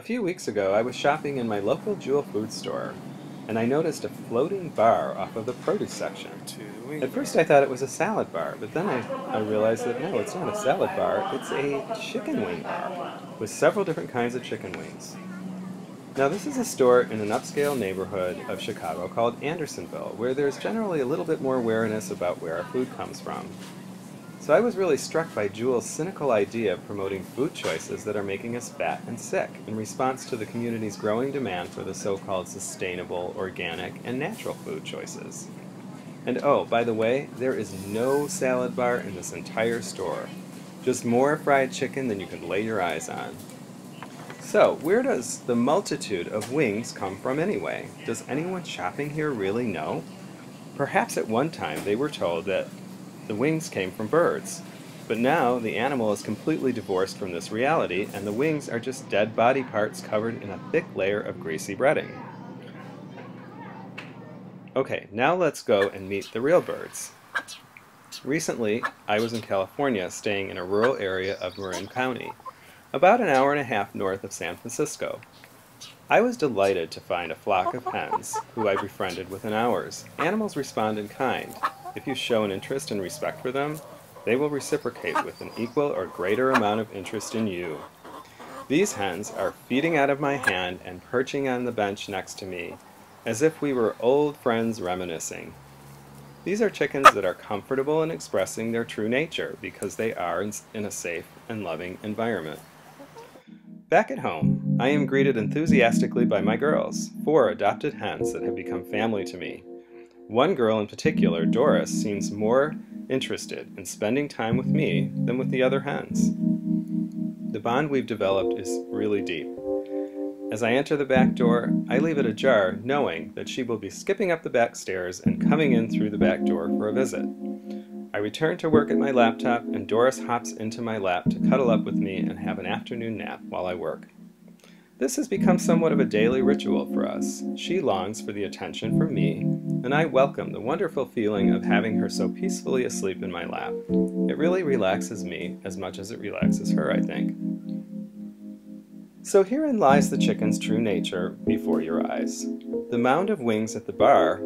few weeks ago, I was shopping in my local Jewel food store, and I noticed a floating bar off of the produce section. At first I thought it was a salad bar, but then I realized that no, it's not a salad bar, it's a chicken wing bar, with several different kinds of chicken wings. Now this is a store in an upscale neighborhood of Chicago called Andersonville, where there's generally a little bit more awareness about where our food comes from. So I was really struck by Jewel's cynical idea of promoting food choices that are making us fat and sick in response to the community's growing demand for the so-called sustainable, organic, and natural food choices. And oh, by the way, there is no salad bar in this entire store. Just more fried chicken than you can lay your eyes on. So, where does the multitude of wings come from anyway? Does anyone shopping here really know? Perhaps at one time they were told that the wings came from birds, but now the animal is completely divorced from this reality and the wings are just dead body parts covered in a thick layer of greasy breading. Okay, now let's go and meet the real birds. Recently, I was in California staying in a rural area of Marin County, about an hour and a half north of San Francisco. I was delighted to find a flock of hens, who I befriended within hours. Animals respond in kind. If you show an interest and respect for them, they will reciprocate with an equal or greater amount of interest in you. These hens are feeding out of my hand and perching on the bench next to me, as if we were old friends reminiscing. These are chickens that are comfortable in expressing their true nature because they are in a safe and loving environment. Back at home, I am greeted enthusiastically by my girls, 4 adopted hens that have become family to me. One girl in particular, Doris, seems more interested in spending time with me than with the other hens. The bond we've developed is really deep. As I enter the back door, I leave it ajar, knowing that she will be skipping up the back stairs and coming in through the back door for a visit. I return to work at my laptop, and Doris hops into my lap to cuddle up with me and have an afternoon nap while I work. This has become somewhat of a daily ritual for us. She longs for the attention from me, and I welcome the wonderful feeling of having her so peacefully asleep in my lap. It really relaxes me as much as it relaxes her, I think. So herein lies the chicken's true nature before your eyes. The mound of wings at the bar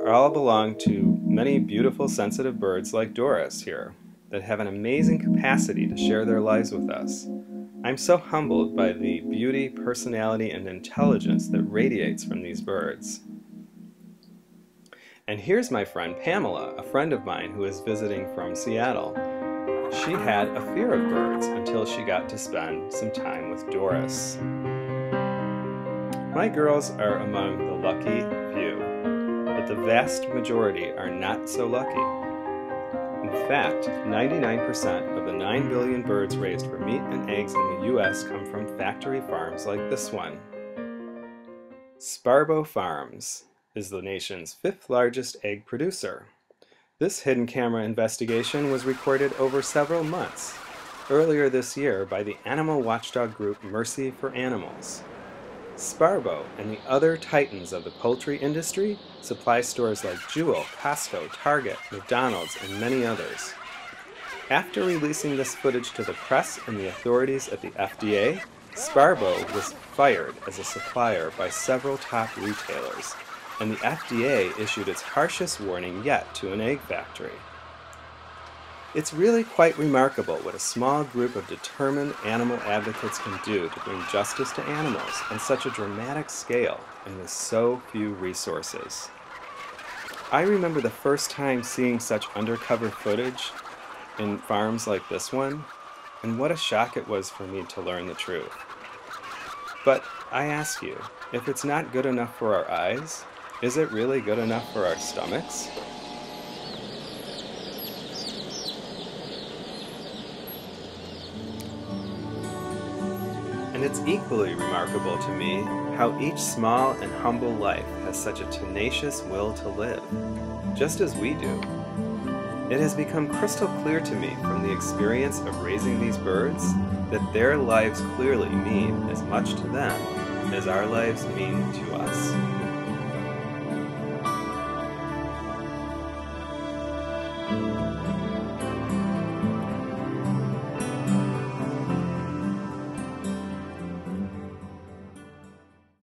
all belong to many beautiful, sensitive birds like Doris here, that have an amazing capacity to share their lives with us. I'm so humbled by the beauty, personality, and intelligence that radiates from these birds. And here's my friend Pamela, a friend of mine who is visiting from Seattle. She had a fear of birds until she got to spend some time with Doris. My girls are among the lucky few, but the vast majority are not so lucky. In fact, 99% of the 9 billion birds raised for meat and eggs in the U.S. come from factory farms like this one. Sparbo Farms is the nation's 5th largest egg producer. This hidden camera investigation was recorded over several months, earlier this year by the animal watchdog group Mercy for Animals. Sparbo and the other titans of the poultry industry supply stores like Jewel, Costco, Target, McDonald's, and many others. After releasing this footage to the press and the authorities at the FDA, Sparbo was fired as a supplier by several top retailers, and the FDA issued its harshest warning yet to an egg factory. It's really quite remarkable what a small group of determined animal advocates can do to bring justice to animals on such a dramatic scale and with so few resources. I remember the first time seeing such undercover footage in farms like this one, and what a shock it was for me to learn the truth. But I ask you, if it's not good enough for our eyes, is it really good enough for our stomachs? And it's equally remarkable to me how each small and humble life has such a tenacious will to live, just as we do. It has become crystal clear to me from the experience of raising these birds that their lives clearly mean as much to them as our lives mean to us.